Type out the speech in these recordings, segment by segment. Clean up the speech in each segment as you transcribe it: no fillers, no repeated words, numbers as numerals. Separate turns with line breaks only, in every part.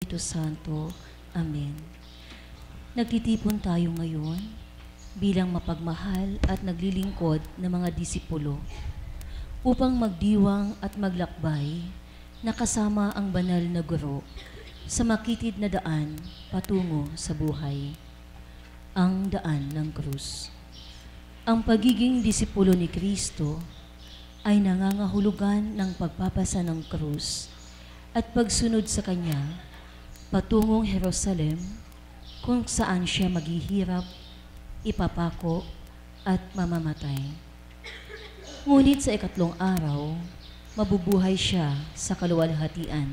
Espiritu Santo. Amen. Nagtitipon tayo ngayon bilang mapagmahal at naglilingkod na mga disipulo upang magdiwang at maglakbay na kasama ang banal na guro sa makitid na daan patungo sa buhay, ang daan ng krus. Ang pagiging disipulo ni Kristo ay nangangahulugan ng pagpapasa ng krus at pagsunod sa Kanya patungong Jerusalem kung saan siya maghihirap, ipapako at mamamatay. Ngunit sa ikatlong araw, mabubuhay siya sa kaluwalhatian.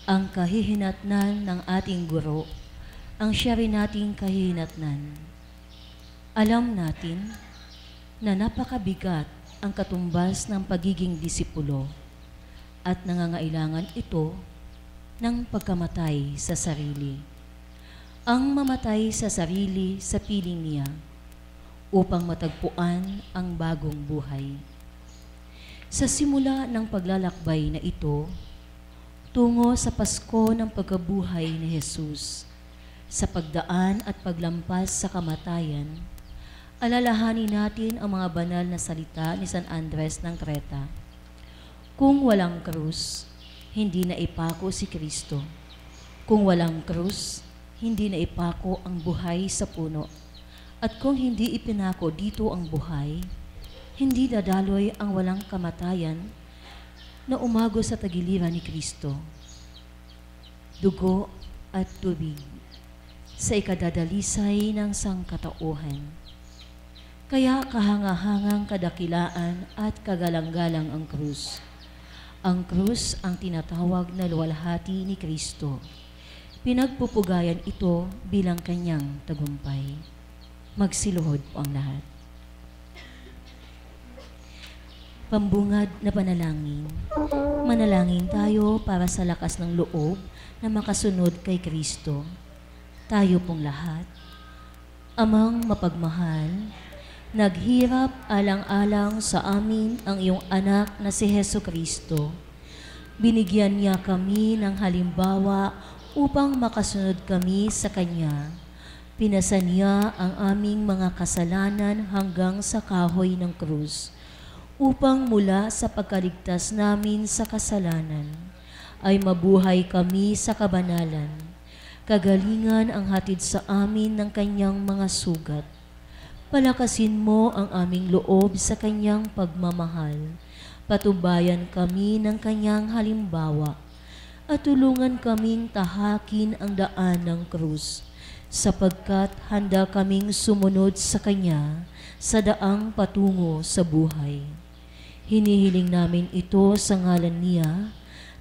Ang kahihinatnan ng ating guro, ang siya rin nating kahihinatnan. Alam natin na napakabigat ang katumbas ng pagiging disipulo at nangangailangan ito ng pagkamatay sa sarili. Ang mamatay sa sarili sa piling niya upang matagpuan ang bagong buhay. Sa simula ng paglalakbay na ito, tungo sa Pasko ng pagkabuhay ni Jesus, sa pagdaan at paglampas sa kamatayan, alalahanin natin ang mga banal na salita ni San Andres ng Creta. Kung walang krus, hindi na ipako si Kristo. Kung walang krus, hindi na ipako ang buhay sa puno. At kung hindi ipinako dito ang buhay, hindi dadaloy ang walang kamatayan na umago sa tagiliran ni Kristo. Dugo at tubig sa ikadadalisay ng sangkatauhan. Kaya kahangahangang kadakilaan at kagalang-galang ang krus. Ang krus ang tinatawag na luwalhati ni Kristo. Pinagpupugayan ito bilang kanyang tagumpay. Magsiluhod po ang lahat. Pambungad na panalangin. Manalangin tayo para sa lakas ng loob na makasunod kay Kristo. Tayo pong lahat. Amang mapagmahal, naghirap alang-alang sa amin ang iyong anak na si Hesu Kristo. Binigyan niya kami ng halimbawa upang makasunod kami sa Kanya. Pinasa niya ang aming mga kasalanan hanggang sa kahoy ng krus, upang mula sa pagkaligtas namin sa kasalanan ay mabuhay kami sa kabanalan. Kagalingan ang hatid sa amin ng Kanyang mga sugat. Palakasin mo ang aming loob sa Kanyang pagmamahal. Patubayan kami ng Kanyang halimbawa at tulungan kaming tahakin ang daan ng krus, sapagkat handa kaming sumunod sa Kanya sa daang patungo sa buhay. Hinihiling namin ito sa ngalan niya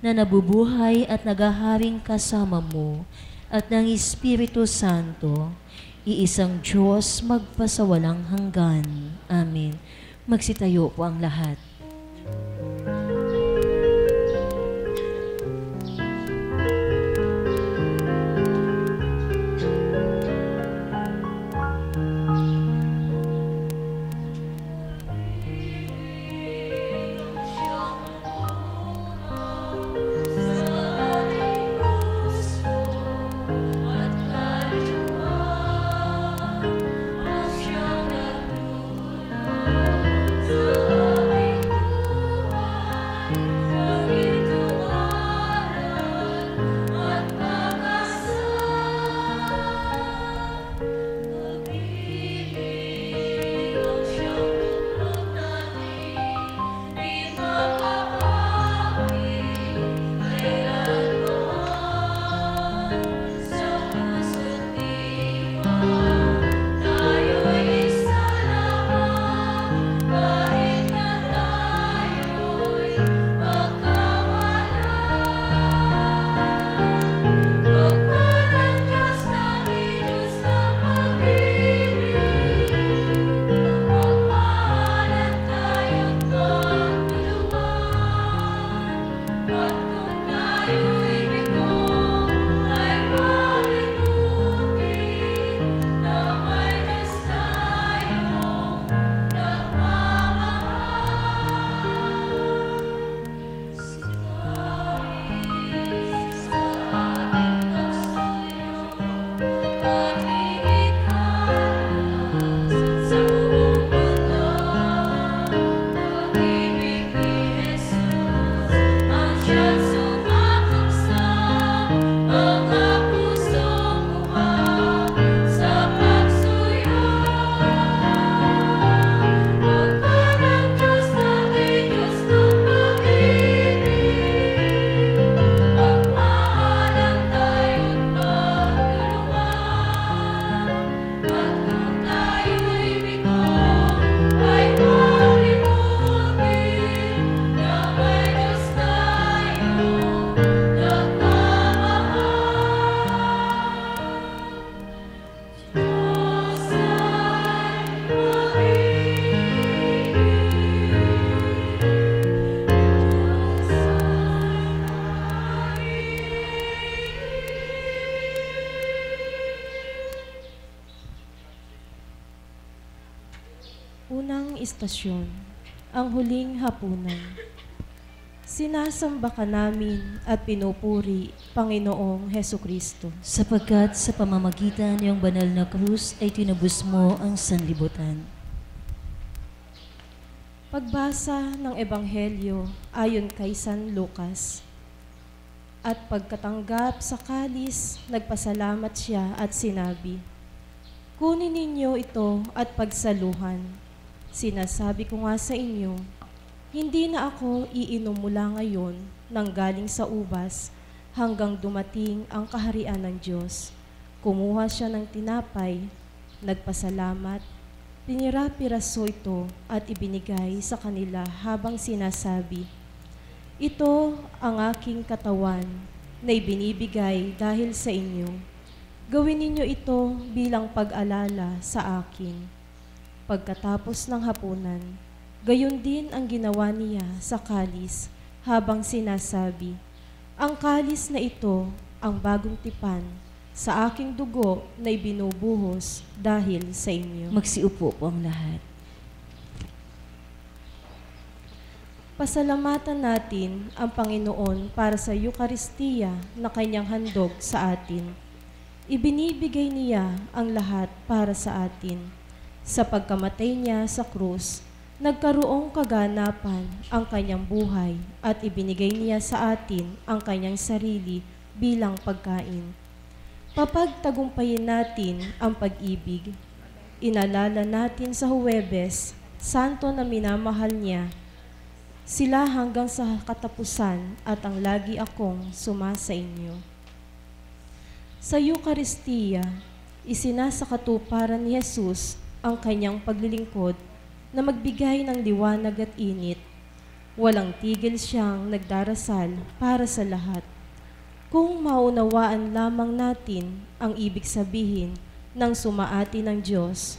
na nabubuhay at nagaharing kasama mo at ng Espiritu Santo, iisang Diyos magpasawalang hanggan. Amen. Magsitayo po ang lahat.
Unang istasyon, ang huling hapunan. Sinasamba ka namin at pinupuri, Panginoong Hesukristo.
Sapagkat sa pamamagitan ng iyong banal na krus ay tinubos mo ang sanlibutan.
Pagbasa ng Ebanghelyo ayon kay San Lucas. At pagkatanggap sa kalis, nagpasalamat siya at sinabi, "Kunin ninyo ito at pagsaluhan. Sinasabi ko nga sa inyo, hindi na ako iinom mula ngayon nang galing sa ubas hanggang dumating ang kaharian ng Diyos." Kumuha siya ng tinapay, nagpasalamat, pinira-piraso ito at ibinigay sa kanila habang sinasabi, "Ito ang aking katawan na ibinibigay dahil sa inyo. Gawin ninyo ito bilang pag-alala sa akin." Pagkatapos ng hapunan, gayon din ang ginawa niya sa kalis habang sinasabi, "Ang kalis na ito ang bagong tipan sa aking dugo na ibinubuhos dahil sa inyo."
Magsiupo po ang lahat.
Pasalamatan natin ang Panginoon para sa Eukaristiya na kanyang handog sa atin. Ibinibigay niya ang lahat para sa atin. Sa pagkamatay niya sa krus, nagkaroong kaganapan ang kanyang buhay at ibinigay niya sa atin ang kanyang sarili bilang pagkain. Papagtagumpayin natin ang pag-ibig. Inalala natin sa Huwebes, santo na minamahal niya, sila hanggang sa katapusan at ang lagi akong sumasa inyo. Sa Eukaristiya, isinasakatuparan ni Jesus ang kanyang paglilingkod na magbigay ng liwanag at init. Walang tigil siyang nagdarasal para sa lahat. Kung maunawaan lamang natin ang ibig sabihin ng sumaati ng Diyos,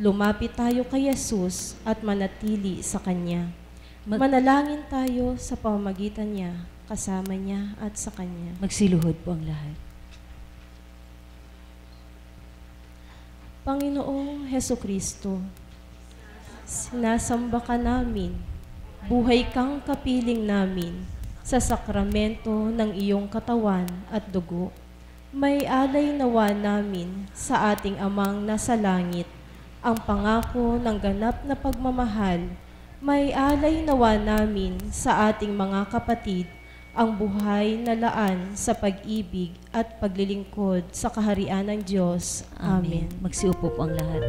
lumapit tayo kay Jesus at manatili sa Kanya. Manalangin tayo sa pamamagitan niya, kasama niya at sa Kanya.
Magsiluhod po ang lahat.
Panginoong Hesukristo, sinasamba ka namin, buhay kang kapiling namin, sa sakramento ng iyong katawan at dugo. May alay nawa namin sa ating Amang nasa langit, ang pangako ng ganap na pagmamahal. May alay nawa namin sa ating mga kapatid, ang buhay na laan sa pag-ibig at paglilingkod sa kaharian ng Diyos. Amen.
Magsiupo po ang lahat.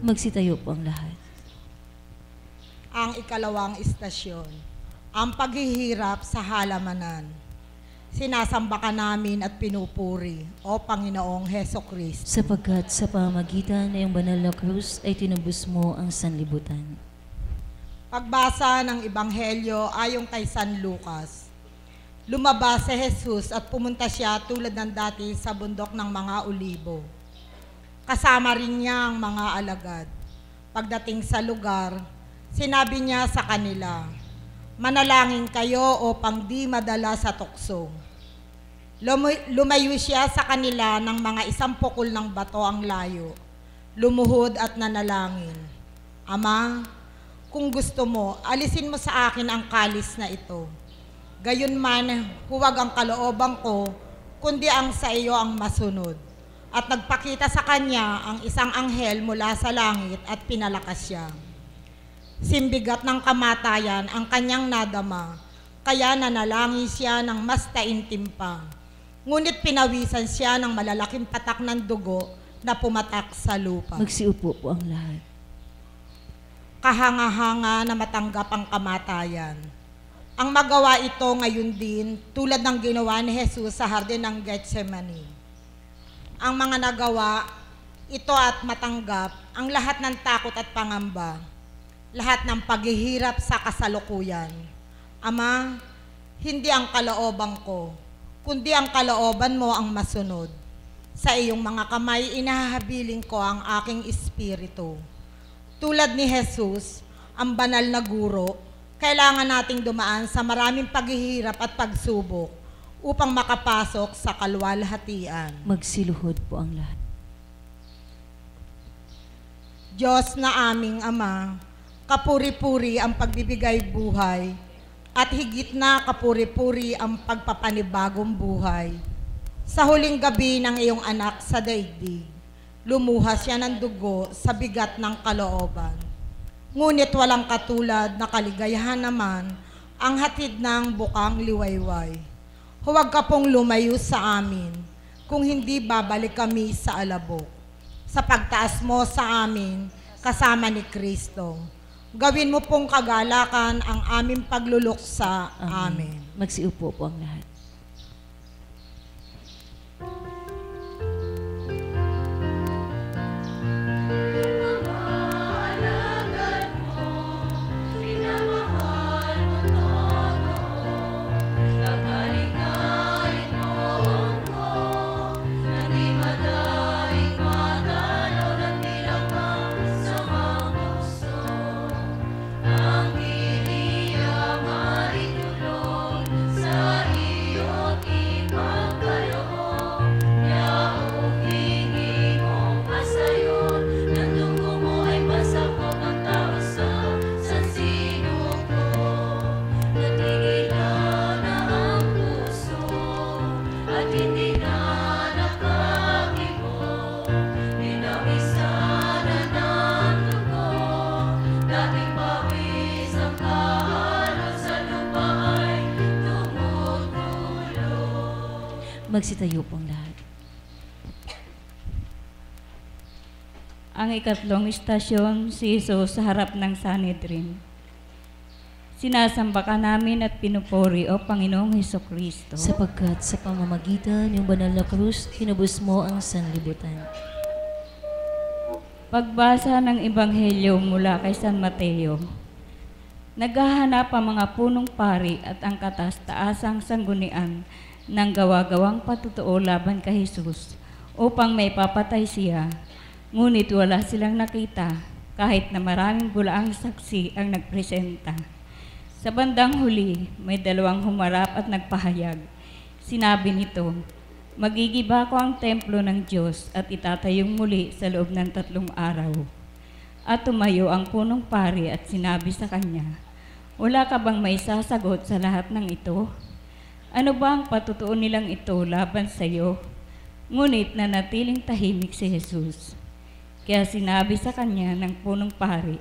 Magsitayo po ang lahat.
Ang ikalawang istasyon, ang paghihirap sa halamanan. Sinasamba ka namin at pinupuri, O Panginoong Hesukristo.
Sapagkat sa pamamagitan ng iyong banal na krus ay tinubos mo ang sanlibutan.
Pagbasa ng Ebanghelyo ayon kay San Lucas. Lumabas si Jesus at pumunta siya tulad ng dati sa bundok ng mga olibo. Kasama rin niya ang mga alagad. Pagdating sa lugar, sinabi niya sa kanila, "Manalangin kayo o pang di madala sa tukso." Lumayo siya sa kanila ng mga 1 pukol ng bato ang layo. Lumuhod at nanalangin, "Ama, Kung gusto mo, alisin mo sa akin ang kalis na ito. Gayunman, huwag ang kalooban ko, kundi ang sa iyo ang masunod. At nagpakita sa kanya ang isang anghel mula sa langit at pinalakas siya. Simbigat ng kamatayan ang kanyang nadama, kaya nanalangin siya ng mas taimtim pa. Ngunit pinawisan siya ng malalaking patak ng dugo na pumatak sa lupa.
Magsiupo po ang lahat.
Kahanga-hanga na matanggap ang kamatayan. Ang magawa ito ngayon din tulad ng ginawa ni Jesus sa hardin ng Gethsemane. Ang mga nagawa ito at matanggap ang lahat ng takot at pangamba, lahat ng paghihirap sa kasalukuyan. Ama, hindi ang kalooban ko, kundi ang kalooban mo ang masunod. Sa iyong mga kamay inahabiling ko ang aking espiritu. Tulad ni Jesus, ang banal na guro, kailangan nating dumaan sa maraming paghihirap at pagsubok upang makapasok sa kaluwalhatian.
Magsiluhod po ang lahat.
Diyos na aming Ama, kapuri-puri ang pagbibigay buhay at higit na kapuri-puri ang pagpapanibagong buhay. Sa huling gabi ng iyong anak sa daigdig, lumuhas siya ng dugo sa bigat ng kalooban. Ngunit walang katulad na kaligayahan naman ang hatid ng bukang liwayway. Huwag ka pong lumayo sa amin kung hindi babalik kami sa alabok. Sa pagtaas mo sa amin kasama ni Kristo, gawin mo pong kagalakan ang aming pagluluksa. Amen.
Magsiupo po ang lahat. Magsitayo pong lahat.
Ang ikatlong istasyon, si Jesus sa harap ng Sanhedrin. Sinasamba ka namin at pinupuri, O Panginoong Hesukristo.
Sapagkat sa pamamagitan ng banal na krus, kinubos mo ang sanlibutan.
Pagbasa ng Ebanghelyo mula kay San Mateo. Naghahanap ang mga punong pari at ang kataas-taasang sanggunian ng gawa-gawang patutuo laban kay Jesus upang may papatay siya. Ngunit wala silang nakita kahit na maraming bulaang saksi ang nagpresenta. Sa bandang huli, may dalawang humarap at nagpahayag. Sinabi nito, magigiba ko ang templo ng Diyos at itatayong muli sa loob ng 3 araw. At tumayo ang punong pari at sinabi sa kanya, wala ka bang may sasagot sa lahat ng ito? Ano ba ang patutuo nilang ito laban sa iyo? Ngunit nanatiling tahimik si Jesus. Kaya sinabi sa kanya ng punong pari,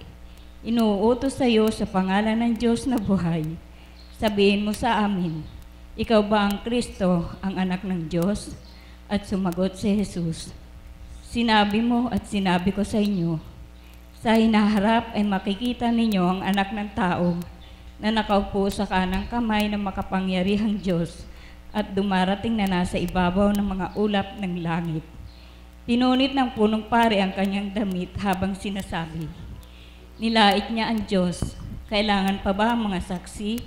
inuutos sa iyo sa pangalan ng Diyos na buhay. Sabihin mo sa amin, ikaw ba ang Kristo, ang anak ng Diyos? At sumagot si Jesus, sinabi mo at sinabi ko sa inyo, sa hinaharap ay makikita ninyo ang anak ng tao na nakaupo sa kanang kamay ng makapangyarihang Diyos at dumarating na nasa ibabaw ng mga ulap ng langit. Pinunit ng punong pari ang kanyang damit habang sinasabi, nilait niya ang Diyos, kailangan pa ba ang mga saksi?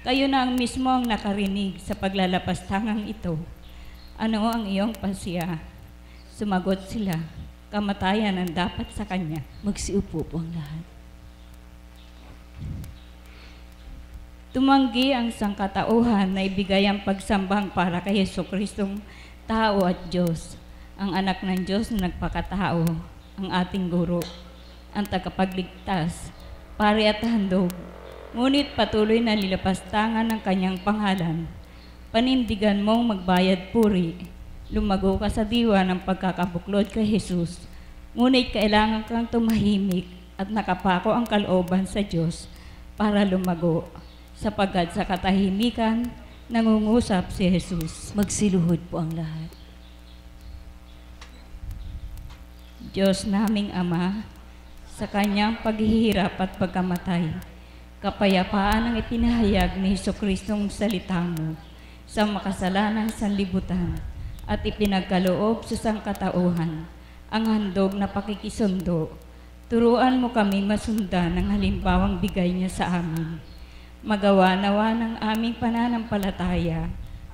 Kayo na ang mismo ang nakarinig sa paglalapastangang ito. Ano ang iyong pasiya? Sumagot sila, kamatayan ang dapat sa kanya.
Magsiupo po ang lahat.
Tumanggi ang sangkatauhan na ibigay ang pagsambang para kay Jesucristong tao at Diyos, ang anak ng Diyos na nagpakatao, ang ating guro, ang tagapagligtas, pari at handog. Ngunit patuloy na lilapastangan ng kanyang pangalan. Panindigan mong magbayad puri. Lumago ka sa diwa ng pagkakabuklod kay Jesus. Ngunit kailangan kang tumahimik at nakapako ang kalooban sa Diyos para lumago, sapagkat sa katahimikan, nangungusap si Jesus.
Magsiluhod po ang lahat.
Diyos naming Ama, sa kanyang paghihirap at pagkamatay, kapayapaan ang ipinahayag ni Jesucristong salita mo sa makasalanang sanlibutan at ipinagkaloob sa sangkatauhan ang handog na pakikisundo. Turuan mo kami masundan ng halimbawang bigay niya sa amin. Magawa nawa ng aming pananampalataya,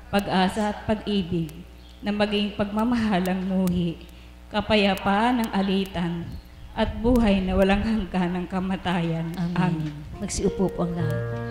pag-asa at pag-ibig na maging pagmamahalang muhi, kapayapaan ng alitan, at buhay na walang hanggan ng kamatayan. Amen.
Magsiupo po ang lahat.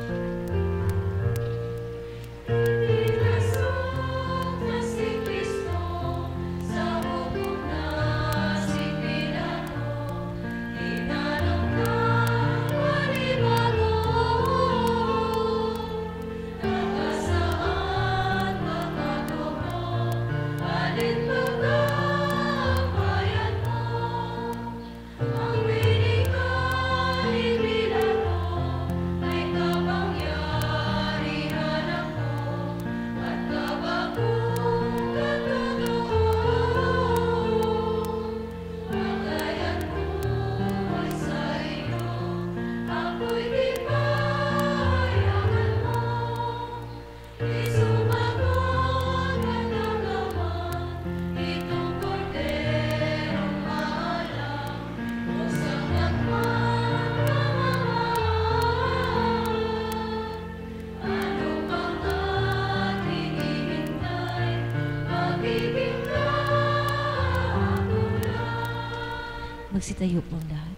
Magsitayo po ang lahat.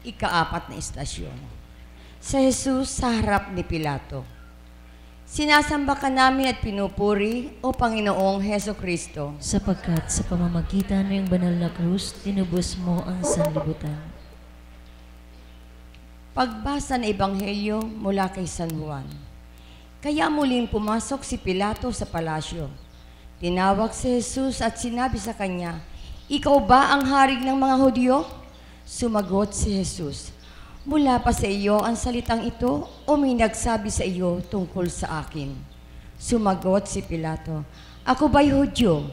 Ika-4 na istasyon. Sa Jesus sa harap ni Pilato. Sinasamba ka namin at pinupuri, O Panginoong Hesukristo,
Sapagkat sa pamamagitan ng iyong banal na krus, tinubos mo ang sanlibutan.
Pagbasa ng Ebanghelyo mula kay San Juan. Kaya muling pumasok si Pilato sa palasyo. Tinawag si Jesus at sinabi sa kanya, Ikaw ba ang hari ng mga Hudyo? Sumagot si Jesus, Mula pa sa iyo ang salitang ito o may nagsabi sa iyo tungkol sa akin? Sumagot si Pilato, Ako ba'y Hudyo?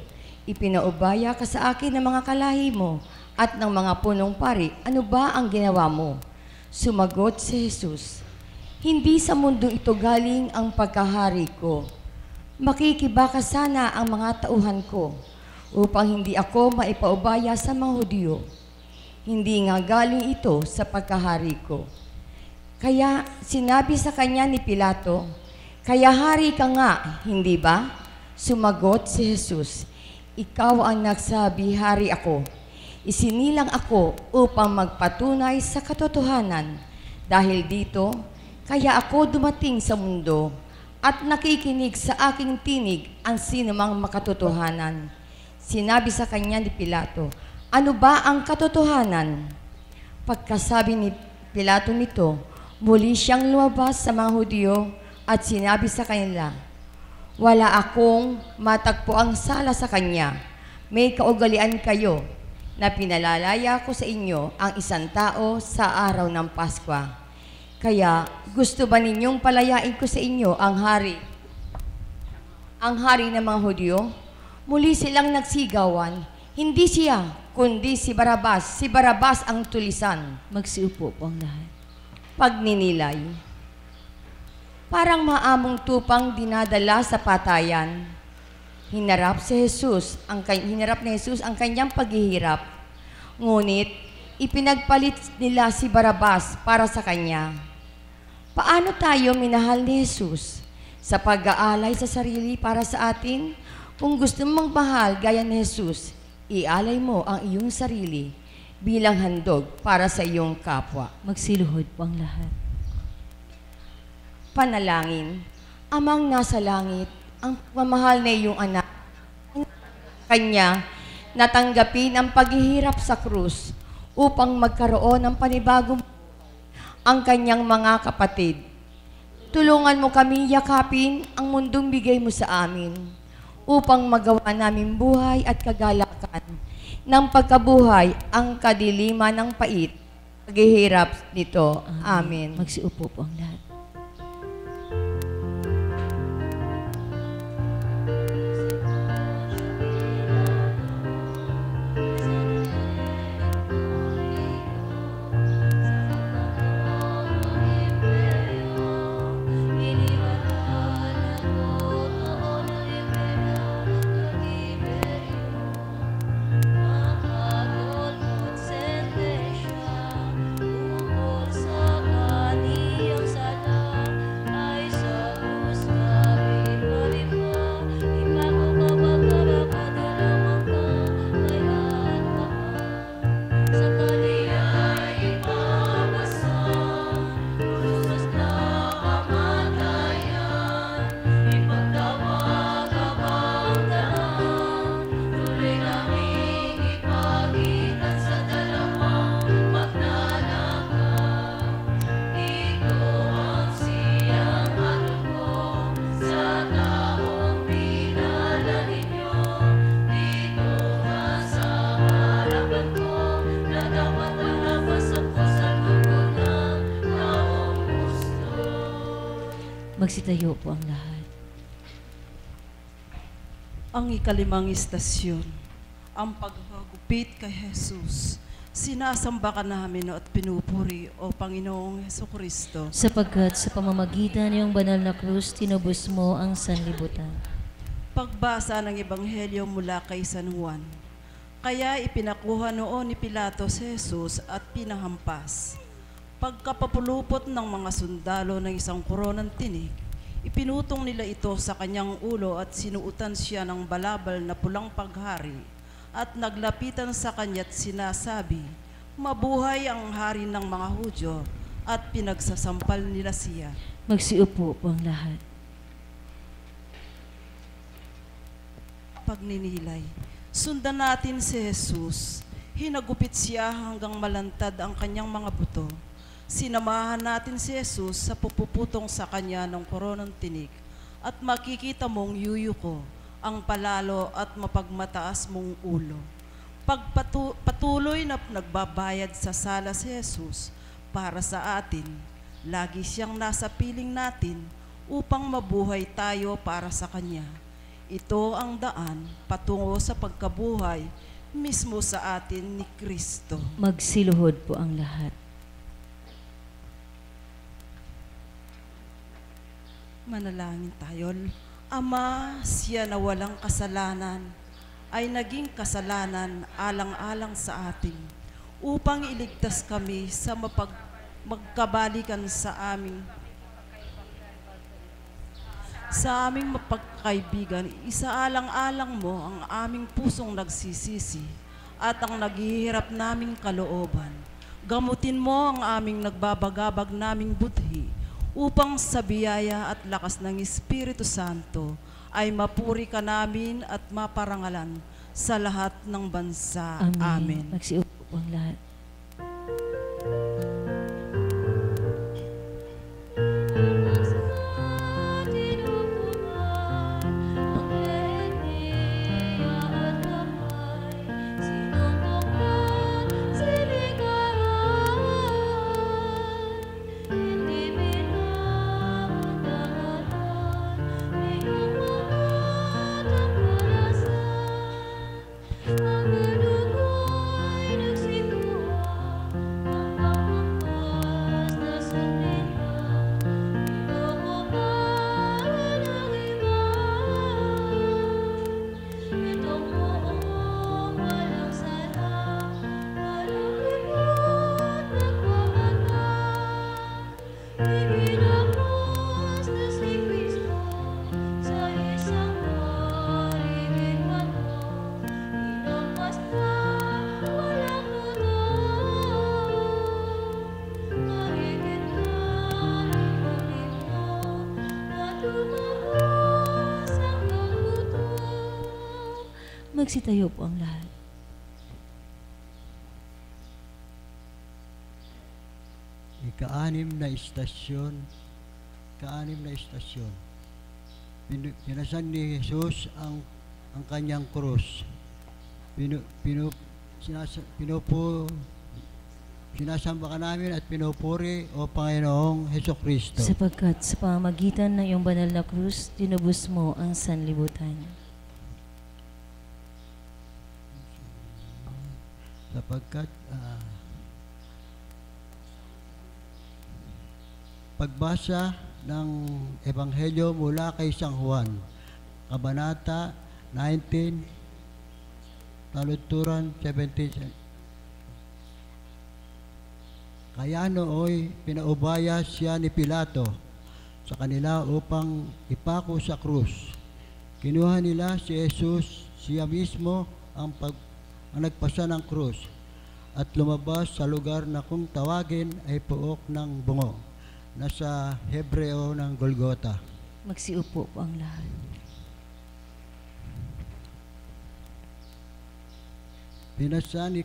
Ipinaubaya ka sa akin ng mga kalahi mo at ng mga punong pari. Ano ba ang ginawa mo? Sumagot si Jesus, Hindi sa mundo ito galing ang pagkahari ko. Makikibaka sana ang mga tauhan ko upang hindi ako maipaubaya sa mga Hudyo. Hindi nga galing ito sa pagkahari ko. Kaya sinabi sa kanya ni Pilato, Kaya hari ka nga, hindi ba? Sumagot si Jesus, Ikaw ang nagsabi, hari ako. Isinilang ako upang magpatunay sa katotohanan. Dahil dito, kaya ako dumating sa mundo at nakikinig sa aking tinig ang sinumang makatotohanan. Sinabi sa kanya ni Pilato, Ano ba ang katotohanan? Pagkasabi ni Pilato nito, muli siyang lumabas sa mga Hudyo at sinabi sa kanila, Wala akong matagpuang sala sa kanya. May kaugalian kayo na pinalalaya ko sa inyo ang isang tao sa araw ng Paskwa. Kaya gusto ba ninyong palayain ko sa inyo ang hari ng mga Hudyo? Muli silang nagsigawan, hindi siya, kundi si Barabas ang tulisan.
Magsiupo po ang lahat.
Pagninilay. Parang maamong tupang dinadala sa patayan. Hinarap ni Jesus ang kanyang paghihirap. Ngunit, ipinagpalit nila si Barabas para sa kanya. Paano tayo minahal ni Jesus? Sa pag-aalay sa sarili para sa atin? Kung gusto mong mahal gaya ni Jesus, ialay mo ang iyong sarili bilang handog para sa iyong kapwa.
Magsiluhod po ang lahat.
Panalangin. Amang nasa langit, ang pagmamahal na iyong anak, kanya natanggapin ang paghihirap sa krus upang magkaroon ng panibagong ang kanyang mga kapatid. Tulungan mo kami yakapin ang mundong bigay mo sa amin upang magawa namin buhay at kagalakan ng pagkabuhay ang kadiliman ng pait. Paghihirap nito. Amen.
Magsiupo po ang lahat. Magsitayo po ang lahat.
Ang ikalimang istasyon, ang paghagupit kay Jesus. Sinasamba ka namin at pinupuri, O Panginoong Hesukristo.
Sapagkat sa pamamagitan ng banal na krus, tinubos mo ang sanlibutan.
Pagbasa ng Ebanghelyo mula kay San Juan. Kaya ipinakuha noon ni Pilato si Jesus at pinahampas. Pagkapapulupot ng mga sundalo ng isang koronang tinik, ipinutong nila ito sa kanyang ulo at sinuutan siya ng balabal na pulang paghari at naglapitan sa kanya't sinasabi, "Mabuhay ang hari ng mga Hudyo," at pinagsasampal nila siya.
Magsiupo po ang lahat.
Pagninilay. Sundan natin si Jesus. Hinagupit siya hanggang malantad ang kanyang mga buto. Sinamahan natin si Jesus sa pupuputong sa kanya ng koronang tinik at makikita mong yuyuko ang palalo at mapagmataas mong ulo. Patuloy na nagbabayad sa sala si Jesus para sa atin, lagi siyang nasa piling natin upang mabuhay tayo para sa Kanya. Ito ang daan patungo sa pagkabuhay mismo sa atin ni Kristo.
Magsiluhod po ang lahat.
Manalangin tayo. Ama, siya na walang kasalanan ay naging kasalanan alang-alang sa atin upang iligtas kami sa magkabalikan sa aming mapagkaibigan. Isaalang-alang mo ang aming pusong nagsisisi at ang naghihirap naming kalooban. Gamutin mo ang aming nagbabagabag naming budhi upang sa biyaya at lakas ng Espiritu Santo ay mapuri ka namin at maparangalan sa lahat ng bansa. Amen.
Magsiupo po ang lahat. Magsitayo po ang lahat.
Ika-anim na istasyon, pinasan ni Jesus ang kanyang krus. Sinasamba ka namin at pinupuri, O Panginoong Hesukristo.
Sapagkat sa pamamagitan ng iyong banal na krus, tinubos mo ang sanlibutan.
Sapagkat pagbasa ng Ebanghelyo mula kay San Juan, Kabanata 19, Taludturan 17. Kaya nooy pinaubaya siya ni Pilato sa kanila upang ipako sa krus. Kinuha nila si Jesus, siya mismo ang nagpasa ng krus, at lumabas sa lugar na kung tawagin ay Puok ng Bungo, na sa Hebreo ng Golgota.
Magsiupo po ang lahat.
Pinasa ni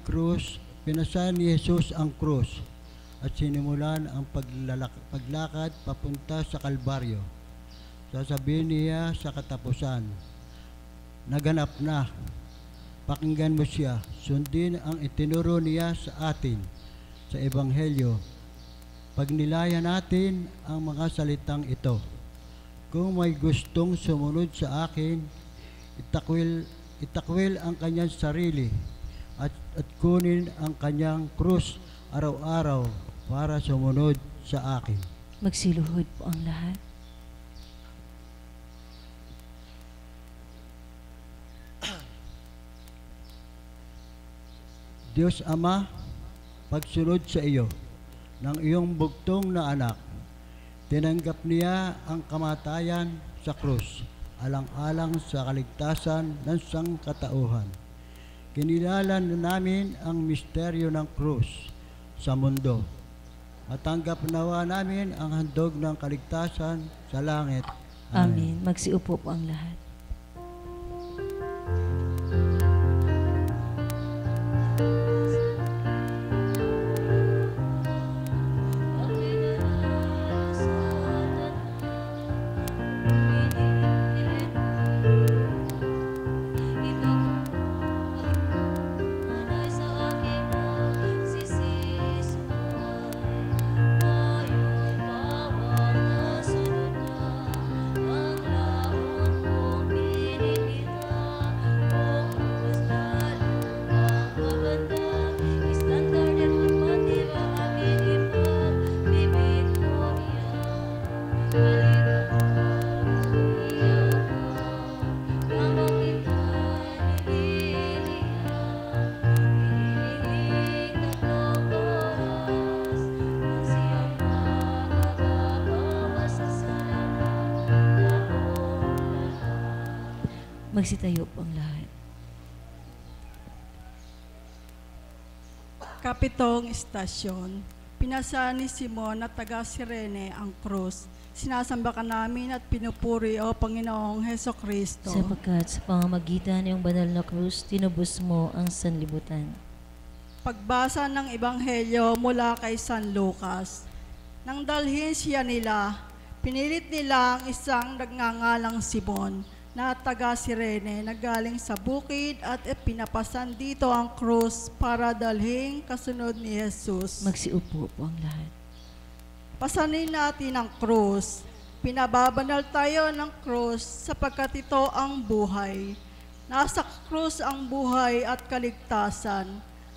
Jesus ang krus at sinimulan ang paglakad papunta sa Kalbaryo. Sasabihin niya sa katapusan, naganap na, pakinggan mo siya, sundin ang itinuro niya sa atin sa Ebanghelyo. Pagnilaya natin ang mga salitang ito. Kung may gustong sumunod sa akin, itakwil ang kanyang sarili at kunin ang kanyang krus araw-araw para sumunod sa akin.
Magsiluhod po ang lahat.
Diyos Ama, pagsunod sa iyo ng iyong bugtong na anak, tinanggap niya ang kamatayan sa krus, alang-alang sa kaligtasan ng sangkatauhan. Kinilala namin ang misteryo ng krus sa mundo. Matanggap nawa namin ang handog ng kaligtasan sa langit.
Amen. Magsiupo po ang lahat. Magsitayo po ang lahat.
Kapitong istasyon, pinasa ni Simon na taga Sirene ang krus. Sinasamba ka namin at pinupuri, O Panginoong Hesukristo.
Sapagkat sa pamamagitan ng banal na krus, tinubos mo ang sanlibutan.
Pagbasa ng Ebanghelyo mula kay San Lucas. Nang dalhin siya nila, pinilit nila ang isang nagngangalang Simon na taga Sirene na galing sa bukid at pinapasan dito ang krus para dalhin kasunod ni Jesus.
Magsiupo po ang lahat.
Pasanin natin ang krus. Pinababanal tayo ng krus sapagkat ito ang buhay. Nasa krus ang buhay at kaligtasan.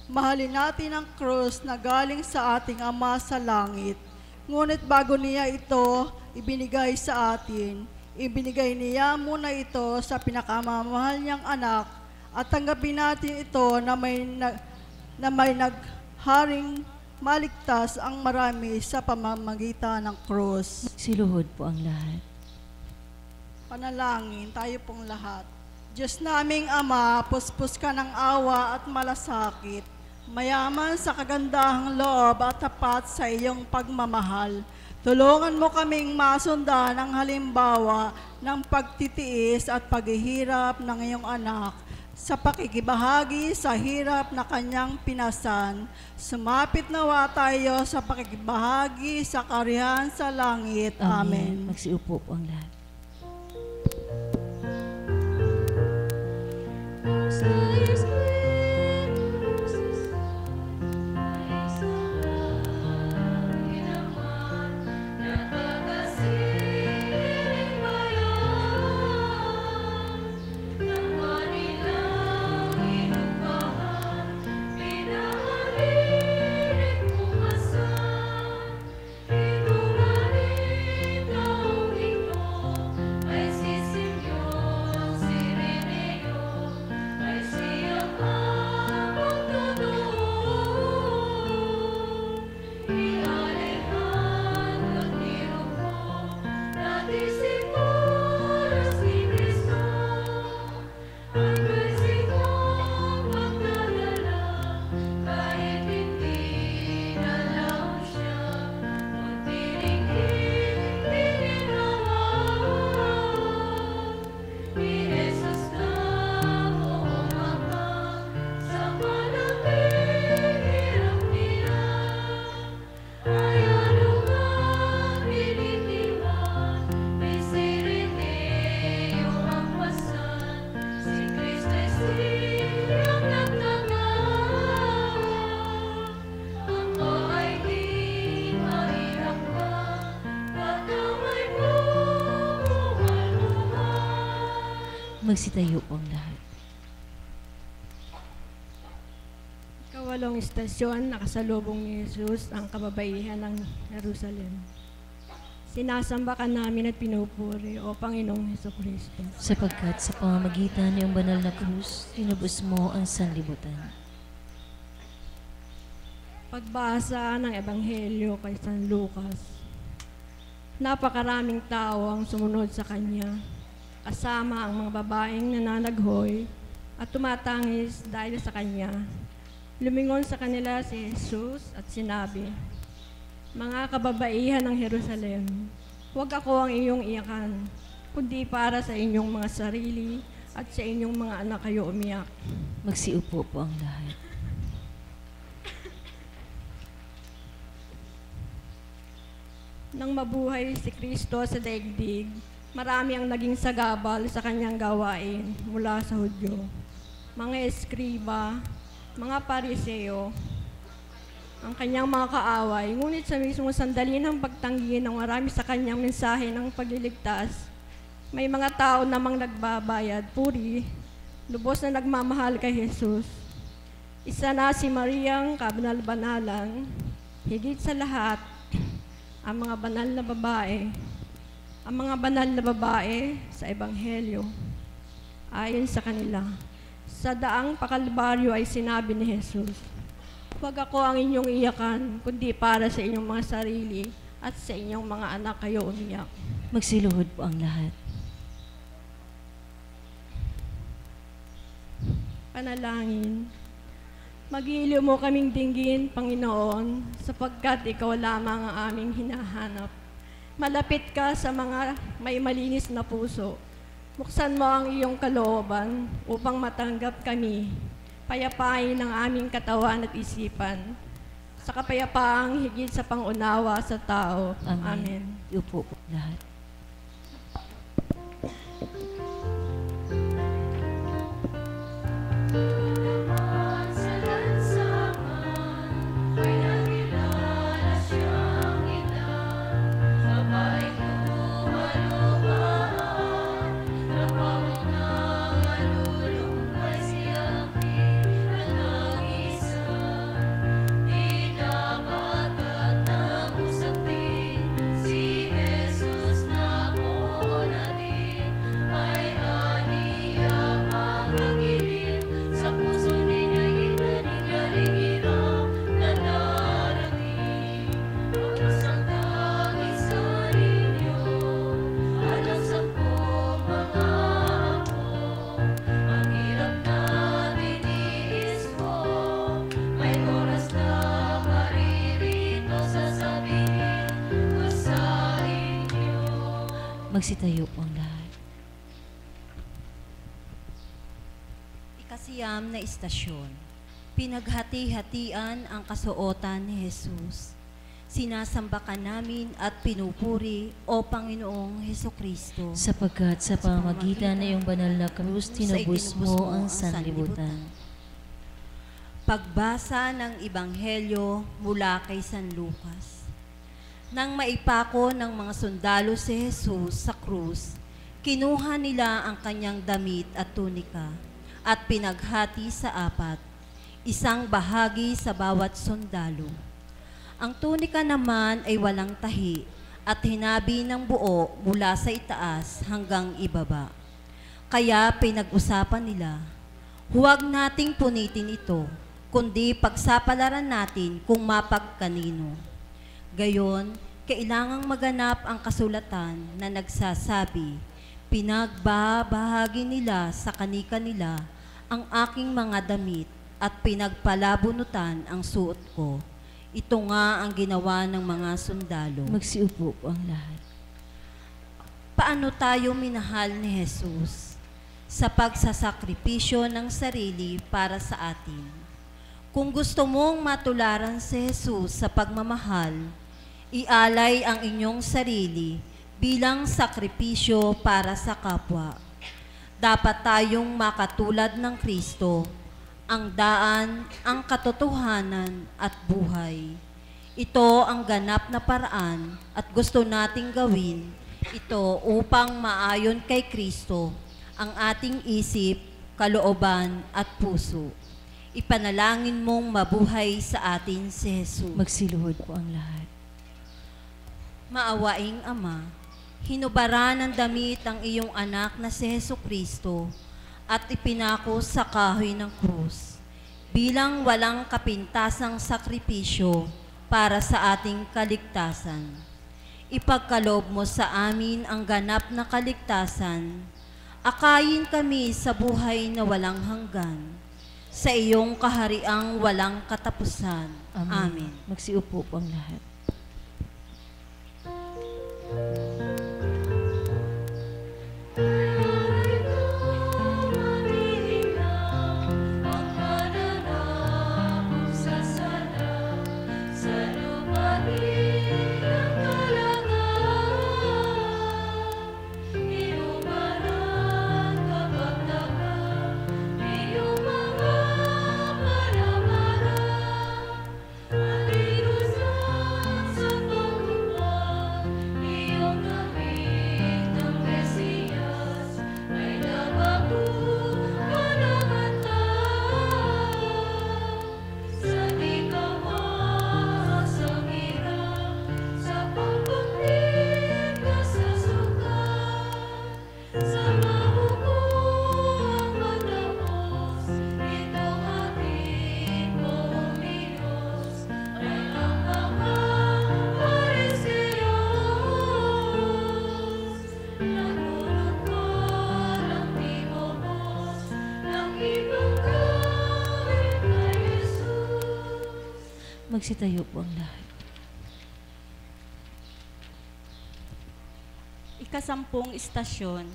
Mahalin natin ang krus na galing sa ating Ama sa langit. Ngunit bago niya ito ibinigay sa atin, ibinigay niya muna ito sa pinakamamahal niyang anak at tanggapin natin ito na may nagharing maligtas ang marami sa pamamagitan ng krus.
Siluhod po ang lahat.
Panalangin tayo pong lahat. Diyos naming Ama, puspos ka ng awa at malasakit, mayaman sa kagandahang loob at tapat sa iyong pagmamahal. Tulungan mo kaming masundan ang halimbawa ng pagtitiis at paghihirap ng iyong anak sa pakikibahagi sa hirap na kanyang pinasan. Sumapit nawa tayo sa pakikibahagi sa kariyan sa langit. Amen.
Magsiupo po ang lahat. Magsitayo po ang lahat.
Ikawalong istasyon, nakasalubong ni Jesus ang kababaihan ng Jerusalem. Sinasamba ka namin at pinupuri, O Panginoong Hesukristo.
Sapagkat sa pamamagitan ng banal na krus, tinubos mo ang sanlibutan.
Pagbasa ng Ebanghelyo kay San Lucas. Napakaraming tao ang sumunod sa kanya, kasama ang mga babaeng nananaghoy at tumatangis dahil sa kanya. Lumingon sa kanila si Jesus at sinabi, "Mga kababaihan ng Jerusalem, huwag ako ang inyong iyakan, kundi para sa inyong mga sarili at sa inyong mga anak kayo umiyak."
Magsiupo po ang lahat.
Nang mabuhay si Kristo sa daigdig, marami ang naging sagabal sa kanyang gawain mula sa Hudyo. Mga eskriba, mga pariseo, ang kanyang mga kaaway, ngunit sa mismong sandali ng pagtanggi ng marami sa kanyang mensahe ng pagliligtas, may mga tao namang nagbabayad, puri, lubos na nagmamahal kay Jesus. Isa na si Mariang kabanal-banalang, higit sa lahat, ang mga banal na babae. Ang mga banal na babae sa Ebanghelyo, ayon sa kanila, sa daang pakalbaryo ay sinabi ni Jesus, "Huwag ako ang inyong iyakan, kundi para sa inyong mga sarili at sa inyong mga anak kayo umiyak."
Magsiluhod po ang lahat.
Panalangin. Mag-iiliw mo kaming dinggin, Panginoon, sapagkat Ikaw lamang ang aming hinahanap. Malapit ka sa mga may malinis na puso. Buksan mo ang iyong kalooban upang matanggap kami. Payapain ang aming katawan at isipan, sa kapayapaang higit sa pangunawa sa tao. Amen.
Upo po lahat. Magsitayo po ang lahat.
Ikasiyam na istasyon. Pinaghati-hatian ang kasuotan ni Jesus. Sinasamba ka namin at pinupuri, O Panginoong Hesukristo.
Sapagkat sa pamamagitan ng iyong banal na krus, tinubos mo ang sanlibutan.
Pagbasa ng Ebanghelyo mula kay San Lucas. Nang maipako ng mga sundalo si Jesus sa krus, kinuha nila ang kanyang damit at tunika at pinaghati sa apat, isang bahagi sa bawat sundalo. Ang tunika naman ay walang tahi at hinabi ng buo mula sa itaas hanggang ibaba. Kaya pinag-usapan nila, huwag nating punitin ito, kundi pagsapalaran natin kung mapagkanino. Gayon, kailangang maganap ang kasulatan na nagsasabi, pinagbabahagi nila sa kanika-nila ang aking mga damit at pinagpalabunutan ang suot ko. Ito nga ang ginawa ng mga sundalo.
Magsiupo po ang lahat.
Paano tayo minahal ni Jesus? Sa pagsasakripisyo ng sarili para sa atin. Kung gusto mong matularan si Jesus sa pagmamahal, ialay ang inyong sarili bilang sakripisyo para sa kapwa. Dapat tayong makatulad ng Kristo, ang daan, ang katotohanan at buhay. Ito ang ganap na paraan at gusto nating gawin ito upang maayon kay Kristo ang ating isip, kalooban at puso. Ipanalangin mong mabuhay sa atin si Jesus.
Magsiluhod po ang lahat.
Maawaing Ama, hinubara ng damit ang iyong anak na si Jesucristo at ipinako sa kahoy ng krus bilang walang kapintasang sakripisyo para sa ating kaligtasan. Ipagkaloob mo sa amin ang ganap na kaligtasan. Akayin kami sa buhay na walang hanggan, sa iyong kahariang walang katapusan. Amen.
Magsiupo po ang lahat. Magsitayo po ang lahat.
Ikasampung istasyon,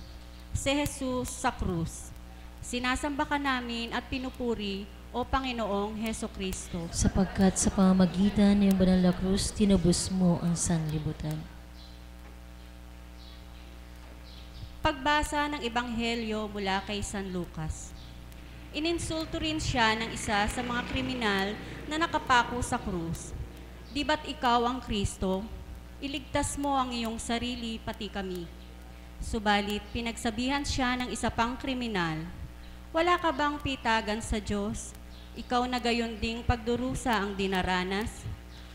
si Jesus sa krus. Sinasamba ka namin at pinupuri, O Panginoong Hesukristo.
Sapagkat sa pamamagitan ng banal na krus, tinubos mo ang sanlibutan.
Pagbasa ng Ebanghelyo mula kay San Lucas. Ininsulto rin siya ng isa sa mga kriminal na nakapako sa krus. Di ba't ikaw ang Kristo? Iligtas mo ang iyong sarili pati kami. Subalit pinagsabihan siya ng isa pang kriminal, wala ka bang pitagan sa Diyos? Ikaw na gayon ding pagdurusa ang dinaranas?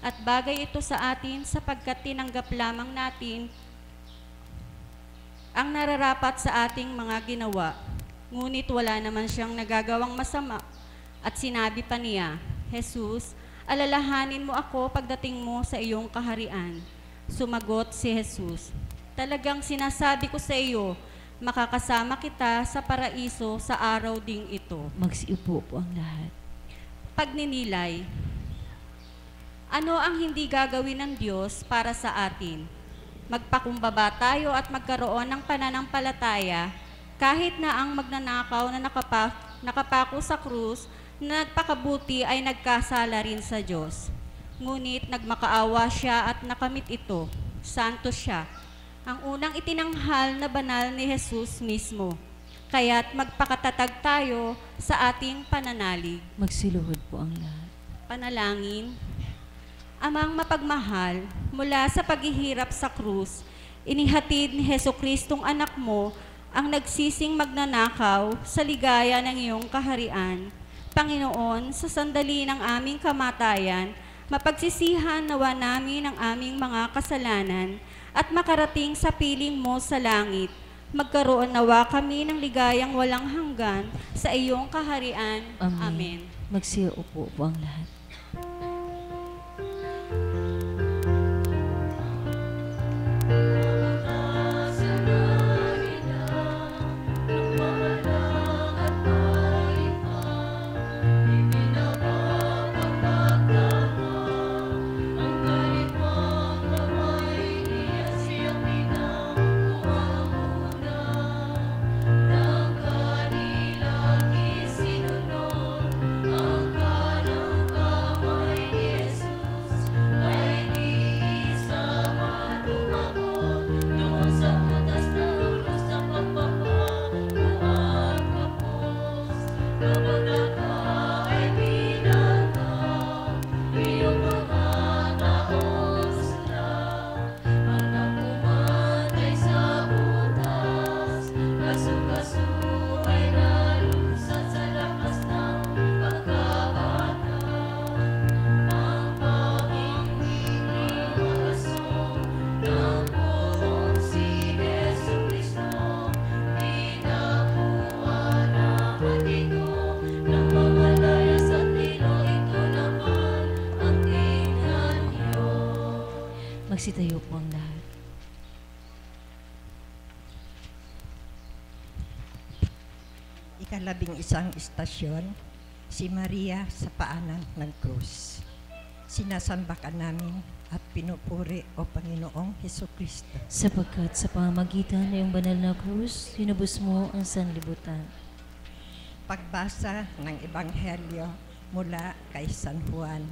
At bagay ito sa atin sapagkat tinanggap lamang natin ang nararapat sa ating mga ginawa. Ngunit wala naman siyang nagagawang masama. At sinabi pa niya, Jesus, alalahanin mo ako pagdating mo sa iyong kaharian. Sumagot si Jesus, talagang sinasabi ko sa iyo, makakasama kita sa paraiso sa araw ding ito.
Magsiupo po ang lahat.
Pagninilay, ano ang hindi gagawin ng Diyos para sa atin? Magpakumbaba tayo at magkaroon ng pananampalataya kahit na ang magnanakaw na nakapako sa krus, na nagpakabuti ay nagkasala rin sa Diyos. Ngunit nagmakaawa siya at nakamit ito. Santo siya, ang unang itinanghal na banal ni Jesus mismo. Kaya't magpakatatag tayo sa ating pananalig.
Magsiluhod po ang lahat.
Panalangin. Amang mapagmahal, mula sa paghihirap sa krus, inihatid ni Jesucristong anak mo ang nagsising magnanakaw sa ligaya ng iyong kaharian. Panginoon, sa sandali ng aming kamatayan, mapagsisihan nawa namin ang aming mga kasalanan at makarating sa piling mo sa langit. Magkaroon nawa kami ng ligayang walang hanggan sa iyong kaharian. Amen.
Magsiupo po ang lahat. Magsitayo po ang lahat.
Ikalabing-isang istasyon, si Maria sa paanan ng krus. Sinasamba ka namin at pinupuri o Panginoong Hesukristo.
Sapagkat sa pamamagitan ng iyong banal na krus, tinubos mo ang sanlibutan.
Pagbasa ng Ebanghelyo mula kay San Juan.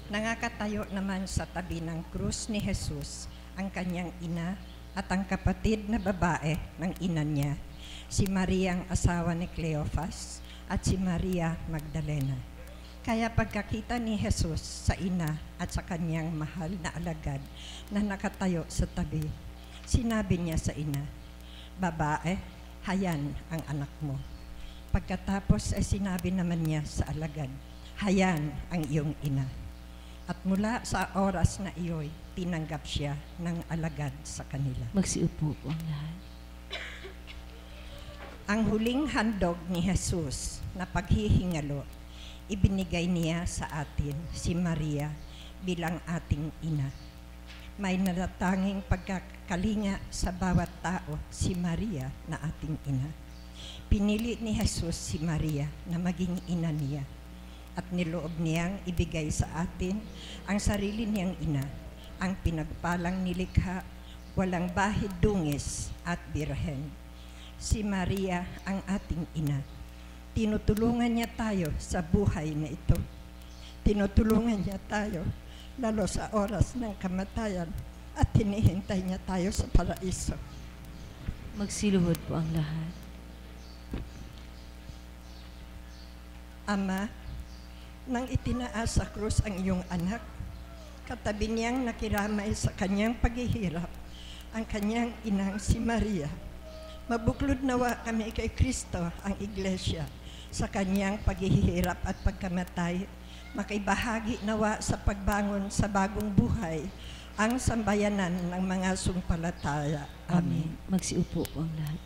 Nangakatayo naman sa tabi ng krus ni Jesus ang kanyang ina at ang kapatid na babae ng ina niya, si Maria ang asawa ni Cleophas at si Maria Magdalena. Kaya pagkakita ni Jesus sa ina at sa kanyang mahal na alagad na nakatayo sa tabi, sinabi niya sa ina, "Babae, hayan ang anak mo." Pagkatapos ay sinabi naman niya sa alagad, "Hayan ang iyong ina." At mula sa oras na iyo'y tinanggap siya ng alagad sa kanila.
Magsiupo po ang lahat.
Ang huling handog ni Jesus na paghihingalo, ibinigay niya sa atin si Maria bilang ating ina. May natatanging pagkakalinga sa bawat tao si Maria na ating ina. Pinili ni Jesus si Maria na maging ina niya. At niloob niyang ibigay sa atin ang sarili niyang ina, ang pinagpalang nilikha, walang bahid dungis at birhen. Si Maria ang ating ina. Tinutulungan niya tayo sa buhay na ito. Tinutulungan niya tayo lalo sa oras ng kamatayan at hinihintay niya tayo sa paraiso.
Magsiluhod po ang lahat.
Ama, nang itinaas sa krus ang iyong anak, katabi niyang nakiramay sa kanyang paghihirap ang kanyang inang si Maria. Mabuklod nawa kami kay Kristo, ang Iglesia, sa kanyang paghihirap at pagkamatay. Makibahagi nawa sa pagbangon sa bagong buhay ang sambayanan ng mga sumpalataya. Amen.
Magsiupo po ang lahat.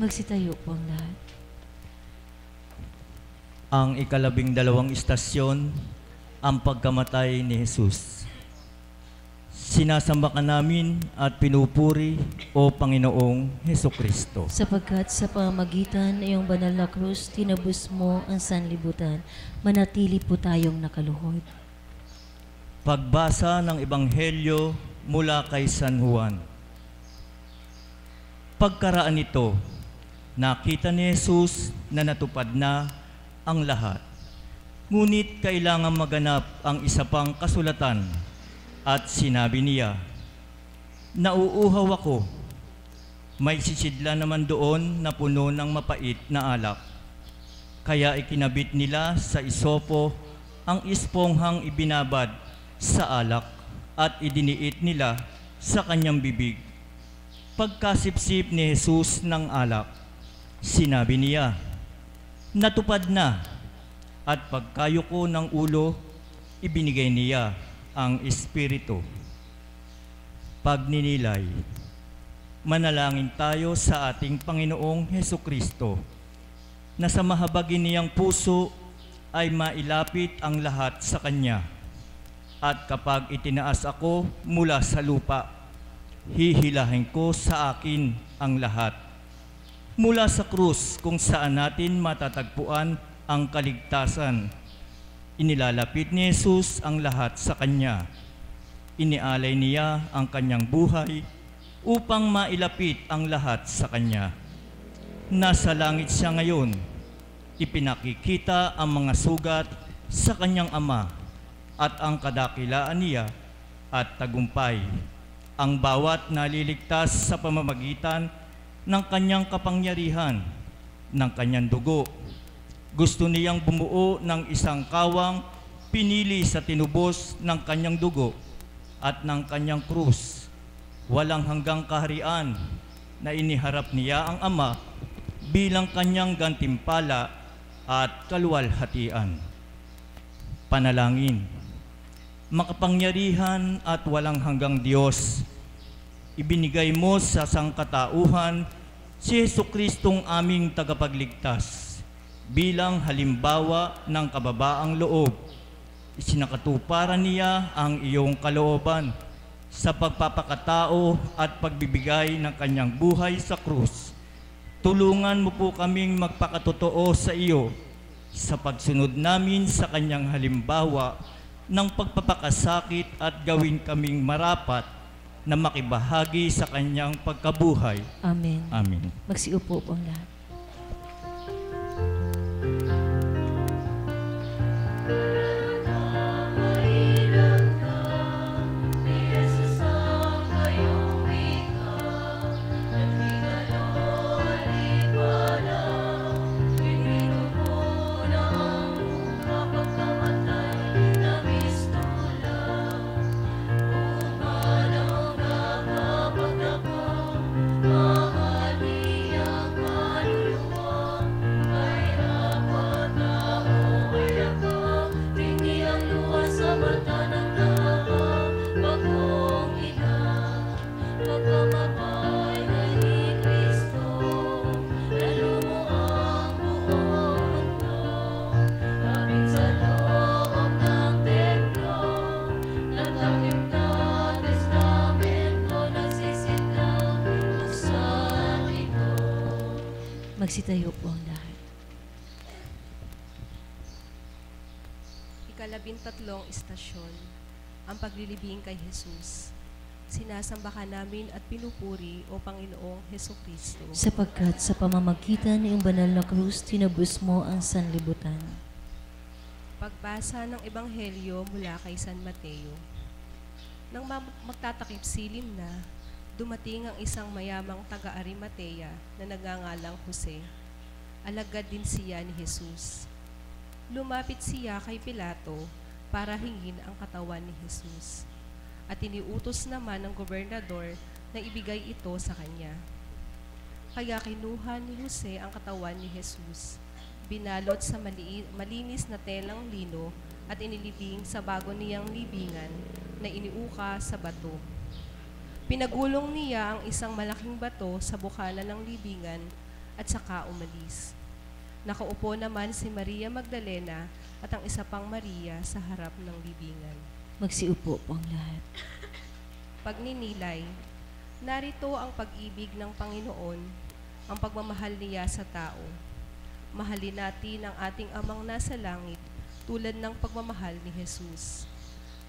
Magsitayo po ang lahat.
Ang 12 istasyon, ang pagkamatay ni Jesus. Sinasamba ka namin at pinupuri, O Panginoong Hesukristo.
Sapagkat sa pamamagitan ng iyong banal na krus, tinabos mo ang sanlibutan, manatili po tayong nakaluhod.
Pagbasa ng Ebanghelyo mula kay San Juan. Pagkaraan nito, nakita ni Jesus na natupad na ang lahat. Ngunit kailangan maganap ang isa pang kasulatan at sinabi niya, nauuhaw ako. May sisidla naman doon na puno ng mapait na alak. Kaya ikinabit nila sa isopo ang esponghang ibinabad sa alak at idiniit nila sa kanyang bibig. Pagkasipsip ni Jesus ng alak, sinabi niya, natupad na. At pagkayuko ng ulo, ibinigay niya ang Espiritu. Pagninilay, manalangin tayo sa ating Panginoong Hesukristo na sa mahabagin niyang puso ay mailapit ang lahat sa Kanya. At kapag itinaas ako mula sa lupa, hihilahin ko sa akin ang lahat. Mula sa krus kung saan natin matatagpuan ang kaligtasan, inilalapit ni Jesus ang lahat sa Kanya. Inialay niya ang Kanyang buhay upang mailapit ang lahat sa Kanya. Nasa langit siya ngayon, ipinakikita ang mga sugat sa Kanyang Ama at ang kadakilaan niya at tagumpay. Ang bawat naliligtas sa pamamagitan ng Kanyang kapangyarihan, ng Kanyang dugo. Gusto niyang bumuo ng isang kawang pinili sa tinubos ng Kanyang dugo at ng Kanyang krus. Walang hanggang kaharian na iniharap niya ang Ama bilang Kanyang gantimpala at kaluwalhatian. Panalangin. Makapangyarihan at walang hanggang Diyos, ibinigay mo sa sangkatauhan si Jesukristong aming tagapagligtas bilang halimbawa ng kababaang loob. Isinakatuparan niya ang iyong kalooban sa pagpapakatao at pagbibigay ng Kanyang buhay sa krus. Tulungan mo po kaming magpakatotoo sa iyo sa pagsunod namin sa Kanyang halimbawa ng pagpapakasakit at gawin kaming marapat na makibahagi sa Kanyang pagkabuhay.
Amen.
Amen.
Magsiupo po ang lahat. Magsitayo po ang lahat.
13 istasyon, ang paglilibing kay Jesus. Sinasamba ka namin at pinupuri, O Panginoong Hesukristo.
Sapagkat sa pamamagitan ng iyong banal na krus, tinabos mo ang sanlibutan.
Pagbasa ng Ebanghelyo mula kay San Mateo. Nang magtatakip silim na, dumating ang isang mayamang taga-Arimatea na nagngangalang Jose. Alagad din siya ni Jesus. Lumapit siya kay Pilato para hingin ang katawan ni Jesus. At iniutos naman ng gobernador na ibigay ito sa kanya. Kaya kinuha ni Jose ang katawan ni Jesus, binalot sa malinis na telang lino at inilibing sa bago niyang libingan na iniuka sa bato. Pinagulong niya ang isang malaking bato sa bukana ng libingan at saka umalis. Nakaupo naman si Maria Magdalena at ang isa pang Maria sa harap ng libingan.
Magsiupo po ang lahat.
Pagninilay, narito ang pag-ibig ng Panginoon, ang pagmamahal niya sa tao. Mahalin natin ang ating Amang nasa langit tulad ng pagmamahal ni Jesus.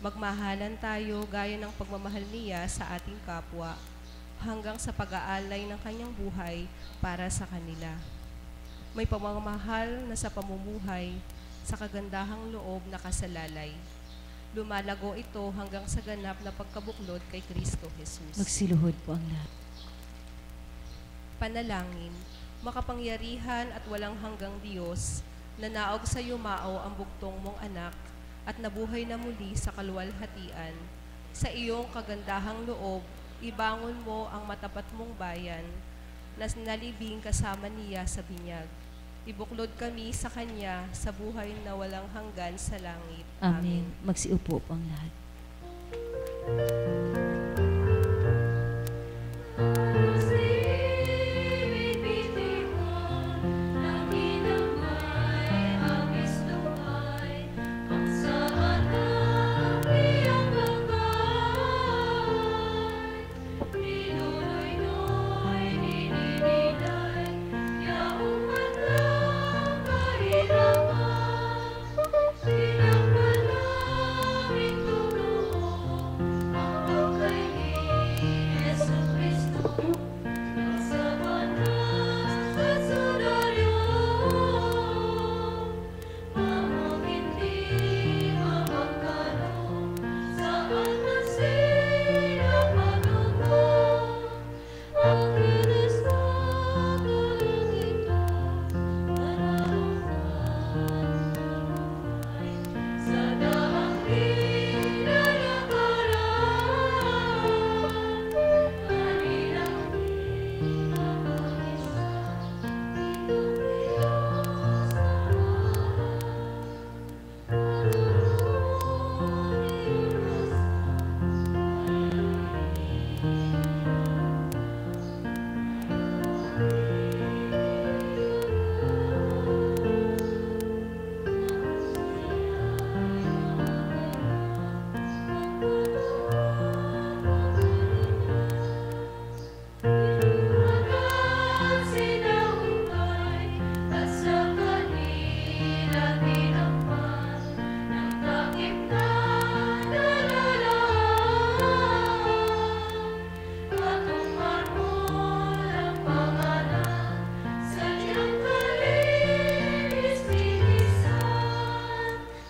Magmahalan tayo gaya ng pagmamahal niya sa ating kapwa hanggang sa pag-aalay ng kanyang buhay para sa kanila. May pagmamahal na sa pamumuhay, sa kagandahang loob na kasalalay. Lumalago ito hanggang sa ganap na pagkabuklod kay Kristo Jesus.
Magsiluhod po ang lahat.
Panalangin, makapangyarihan at walang hanggang Diyos, na naog sa yumao ang bugtong mong anak at nabuhay na muli sa kaluwalhatian. Sa iyong kagandahang loob, ibangon mo ang matapat mong bayan na nalibing kasama niya sa binyag. Ibuklod kami sa Kanya sa buhay na walang hanggan sa langit.
Amen. Magsiupo po ang lahat.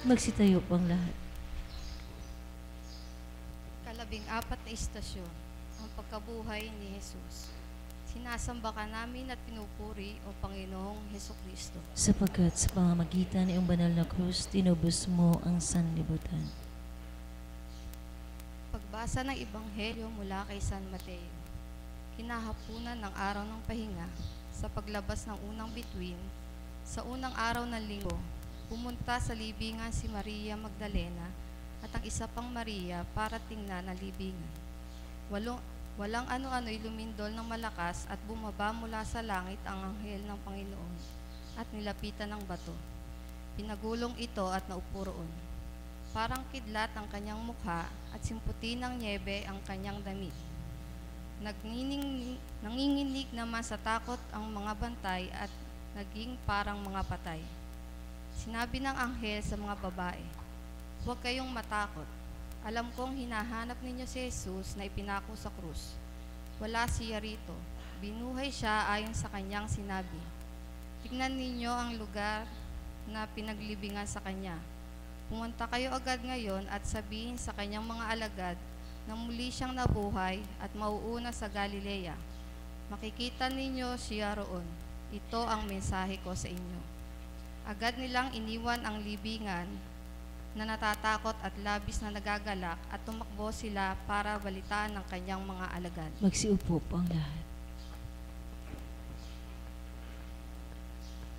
Magsitayo po ang lahat.
Kalabing-apat na istasyon, ang pagkabuhay ni Jesus. Sinasamba ka namin at pinupuri o Panginoong Hesukristo.
Sapagkat sa pamamagitan ng iyong banal na krus, tinubos mo ang sanlibutan.
Pagbasa ng Ebanghelyo mula kay San Mateo. Kinahapunan ng araw ng pahinga, sa paglabas ng unang bituin, sa unang araw ng linggo, pumunta sa libingan si Maria Magdalena at ang isa pang Maria para tingnan ang libingan. Walang ano-ano'y lumindol ng malakas at bumaba mula sa langit ang anghel ng Panginoon at nilapitan ng bato. Pinagulong ito at naupo roon. Parang kidlat ang kanyang mukha at simputi ng nyebe ang kanyang damit. Nanginginig naman sa takot ang mga bantay at naging parang mga patay. Sinabi ng anghel sa mga babae, "Huwag kayong matakot. Alam kong hinahanap ninyo si Jesus na ipinako sa krus. Wala siya rito. Binuhay siya ayon sa kanyang sinabi. Tignan ninyo ang lugar na pinaglibingan sa kanya. Pumunta kayo agad ngayon at sabihin sa kanyang mga alagad na muli siyang nabuhay at mauuna sa Galilea. Makikita ninyo siya roon. Ito ang mensahe ko sa inyo." Agad nilang iniwan ang libingan na natatakot at labis na nagagalak at tumakbo sila para balitaan ng kanyang mga alagad.
Magsiupo po ang lahat.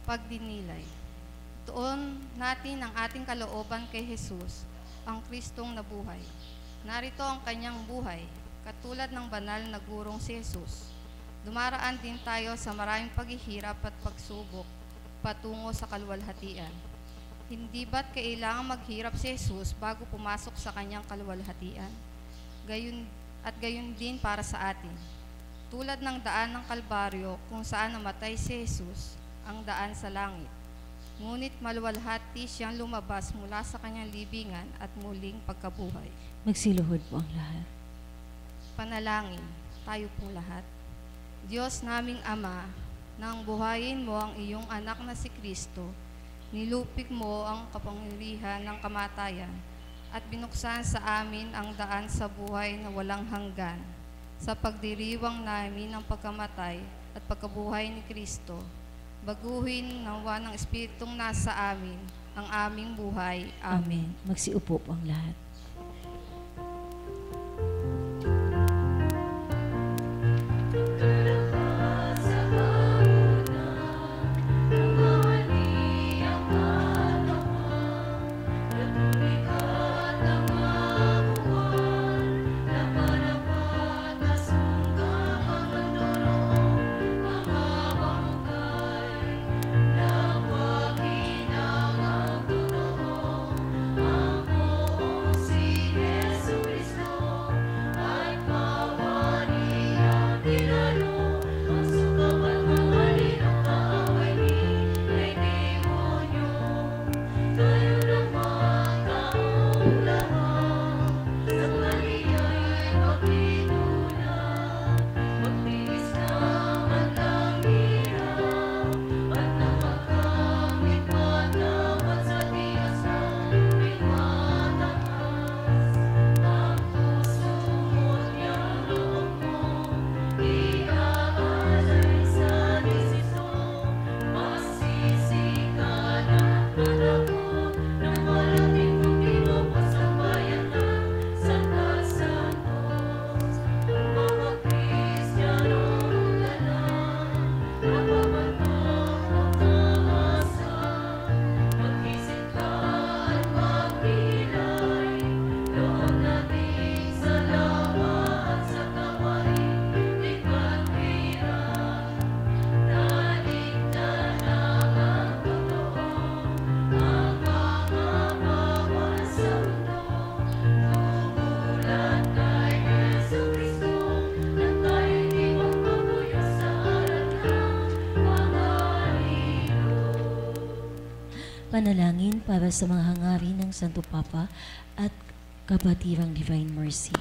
Pagdinilay. Tuon natin ang ating kalooban kay Jesus, ang Kristong nabuhay. Narito ang kanyang buhay, katulad ng banal na gurong si Jesus. Dumaraan din tayo sa maraming paghihirap at pagsubok patungo sa kaluwalhatian. Hindi ba't kailangan maghirap si Jesus bago pumasok sa kanyang kaluwalhatian? Gayon din para sa atin. Tulad ng daan ng Kalbaryo kung saan namatay si Jesus, ang daan sa langit. Ngunit maluwalhati siyang lumabas mula sa kanyang libingan at muling pagkabuhay.
Magsiluhod po ang lahat.
Panalangin, tayo pong lahat. Diyos naming Ama, nang buhayin mo ang iyong anak na si Kristo, nilupig mo ang kapangyarihan ng kamatayan at binuksan sa amin ang daan sa buhay na walang hanggan. Sa pagdiriwang namin ng pagkamatay at pagkabuhay ni Kristo, baguhin nawa ng Espiritong nasa amin ang aming buhay. Amen.
Magsiupo po ang lahat. Panalangin para sa mga hangarin ng Santo Papa at Kabatirang Divine Mercy.